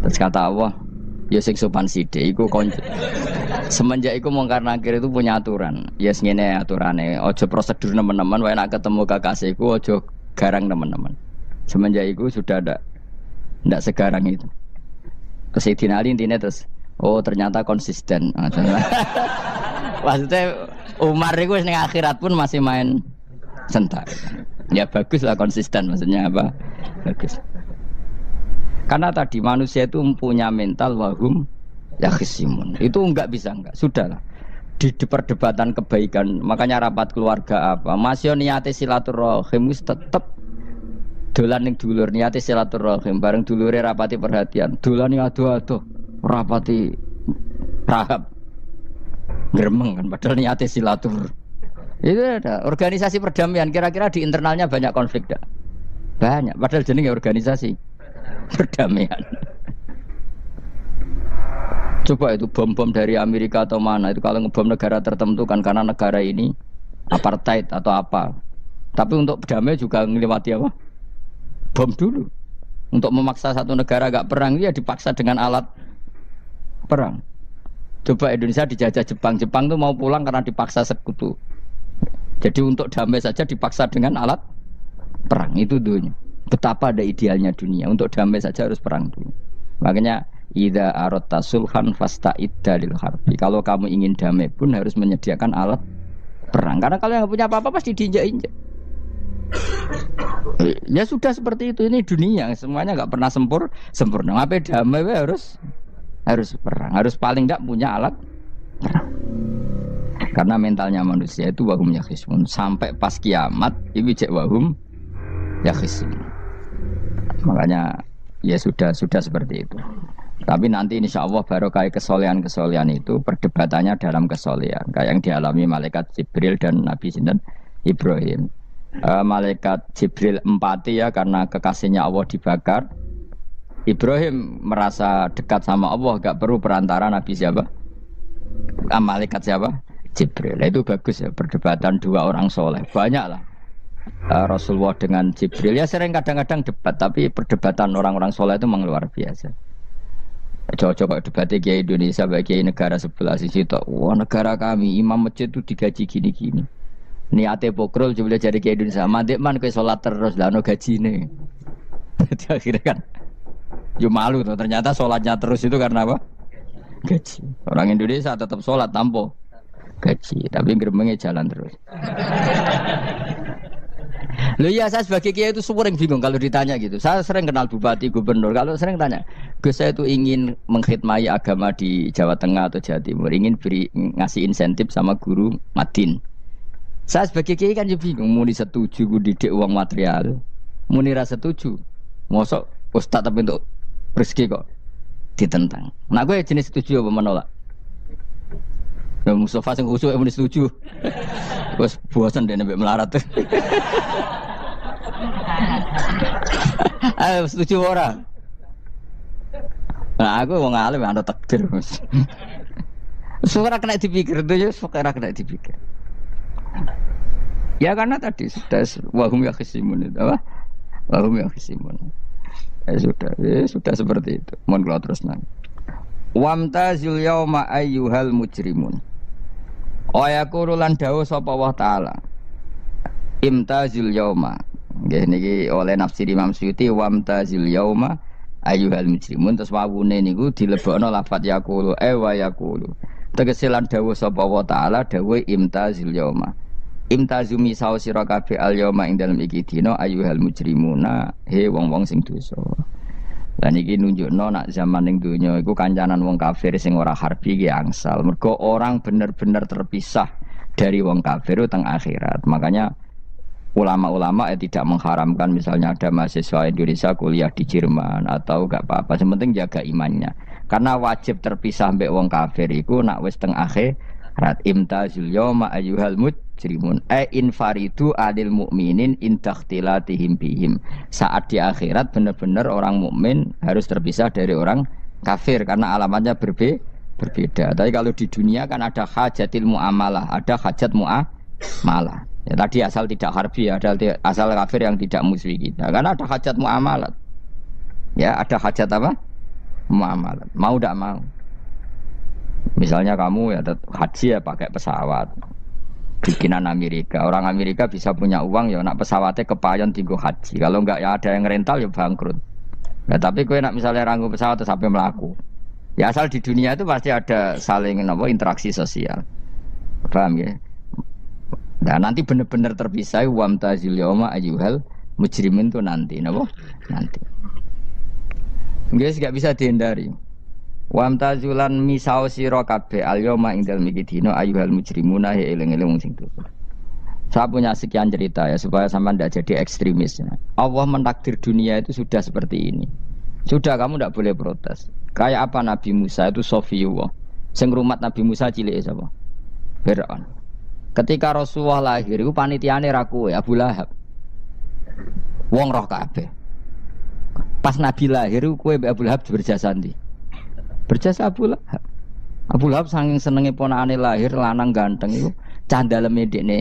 Terus kata Allah, ya sing sopan sithik iku konco. Semenjak itu mungkar nakir itu punya aturan. Ya ngene aturane, ojo prosedur teman-teman, wae nek ketemu kekasihku ojo garang teman-teman. Semenjak itu sudah ndak segarang itu. Terus Sayyidina Ali intinya terus, oh ternyata konsisten. Maksudnya Umar itu ning akhirat pun masih main sentak. Ya bagus lah konsisten, maksudnya apa? Bagus. Karena tadi manusia itu mempunyai mental wahum ya khisimun. Itu enggak bisa enggak. Sudahlah. Di perdebatan kebaikan, makanya rapat keluarga apa? Masih niate silaturahim wis tetep dolan ning dulur niate silaturahim bareng dulure rapati perhatian. Dolan ado-ado rapati rahab. Gremeng kan padahal niate silatur. Itu ada organisasi perdamaian kira-kira di internalnya banyak konflik dak? Banyak padahal jenenge organisasi perdamaian. Coba itu bom-bom dari Amerika atau mana itu kalau ngebom negara tertentu kan karena negara ini apartheid atau apa. Tapi untuk damai juga ngelewati apa? Bom dulu. Untuk memaksa satu negara agak perang ya dipaksa dengan alat perang. Coba Indonesia dijajah Jepang, Jepang tuh mau pulang karena dipaksa sekutu. Jadi untuk damai saja dipaksa dengan alat perang, itu dunia. Betapa ada idealnya dunia, untuk damai saja harus perang dulu. Makanya idza aradta sulhan fasta'id dalil harbi. Kalau kamu ingin damai pun harus menyediakan alat perang. Karena kalau yang punya apa-apa pasti diinjak-injak. Ya sudah seperti itu, ini dunia semuanya nggak pernah sempurna. Apa damai harus perang, harus paling nggak punya alat perang. Karena mentalnya manusia itu wahum yakhisun, sampai pas kiamat itu cek wahum yakhisun. Makanya ya sudah seperti itu. Tapi nanti insya Allah barokah kesolehan itu perdebatannya dalam kesolehan kayak yang dialami malaikat Jibril dan Nabi Sinten Ibrahim. Malaikat Jibril empati ya karena kekasihnya Allah dibakar. Ibrahim merasa dekat sama Allah, gak perlu perantara Nabi siapa? Malaikat siapa? Jibril. Itu bagus ya, perdebatan dua orang soleh. Banyak lah Rasulullah dengan Jibril. Ya sering kadang-kadang debat, tapi perdebatan orang-orang soleh itu memang luar biasa. Coba debatnya Kiai Indonesia bagi negara sebelah sisi itu. Wah negara kami imam masjid itu digaji gini-gini. Niate pokrol coba jadi Kiai Indonesia. Mandek man ke sholat terus lah no gaji nih. Jadi akhirnya kan, yo malu tuh. Ternyata sholatnya terus itu karena apa? Gaji. Orang Indonesia tetap sholat tanpa gaji, tapi gerbangnya jalan terus. Loh iya, saya sebagai kiai itu sering bingung kalau ditanya gitu. Saya sering kenal bupati, gubernur. Kalau sering tanya, Gus saya itu ingin mengkhidmati agama di Jawa Tengah atau Jawa Timur, ingin ngasih insentif sama guru Madin. Saya sebagai kiai kan juga bingung. Muni setuju gue didik uang material, muni rasa setuju. Mosok ustaz tapi untuk rezeki kok ditentang. Nah gue jenis setuju apa menolak? Nah, Mustafa sing khusyuk muni setuju. Wes bosan deh nembek melarat. Ayo setuju orang. Nah aku wong alim ana takdir Mas. Suara kena dipikir itu ya, suara kena dipikir. Ya karena tadi sudah wahum yakhisimun itu apa? Wahum yakhisimun. Sudah seperti itu. Mohon kalau terus nang. Wamtazil yauma ayyuhal mujrimun. Ayaqulu lan dawuh sapa Allah taala. Imtazil yauma. Nggih niki oleh nafsir Imam Suyuti wamtazil yauma ayyuhal mujrimun terus wawune niku dilebokno lafaz yaqulu wa yaqulu. Tegese lan dawuh sapa Allah taala dawuh imtazil yauma. Imtazumi saw sira kabeh al yauma ing dalem iki dina ayyuhal mujrimuna he wong-wong sing dosa. Lan iki nunjukno nak zaman ning donya iku kancanan wong kafir sing ora harbi ki angsal. Mergo orang bener-bener terpisah dari wong kafir teng akhirat. Makanya ulama-ulama tidak mengharamkan misalnya ada mahasiswa Indonesia kuliah di Jerman atau gak apa-apa. Yang penting jaga imannya. Karena wajib terpisah mbek wong kafir iku nak wis teng akhirat. Imtazul yauma ayyuhal mujrimun infaridu adil mukminin indakhtilatihim bihim. Saat di akhirat benar-benar orang mukmin harus terpisah dari orang kafir karena alamatnya berbeda. Tapi kalau di dunia kan ada hajatil muamalah, ada hajat muamalah. Ya, tadi asal tidak harbi, ada asal kafir yang tidak musuhi kita. Karena ada hajat muamalat. Ya, ada hajat apa? Muamalat. Mau tidak mau. Misalnya kamu ya haji ya pakai pesawat bikinan Amerika. Orang Amerika bisa punya uang ya nak pesawatnya kepayon tinggal haji. Kalau enggak ya ada yang rental ya bangkrut. Nah, tapi kowe nak misalnya ranggu pesawat sampai melaku. Ya asal di dunia itu pasti ada saling interaksi sosial. Paham ya? Nah nanti benar-benar terpisah wamtazil yauma ayyuhal mujrimin itu nanti nanti. Guys enggak bisa dihindari. Wamtazulan misau sira kabeh al-yauma ing dalem iki dina ayyuhal mujrimuna eling-eling sing dosa. Saya punya sekian cerita ya supaya sampean tidak jadi ekstremis. Allah mentakdir dunia itu sudah seperti ini. Sudah kamu tidak boleh protes. Kayak apa Nabi Musa itu Sofiyullah. Sing ngrumat Nabi Musa cilik sapa? Fir'aun. Ketika Rasulullah lahir itu panitiane ra kowe Abu Lahab. Wong roh kabeh. Pas Nabi lahir kowe mbek Abu Lahab berjasa ndi? Berjasa Abu Lahab. Abu Lahab saking senenge ponakane lahir lanang ganteng iku candaleme dekne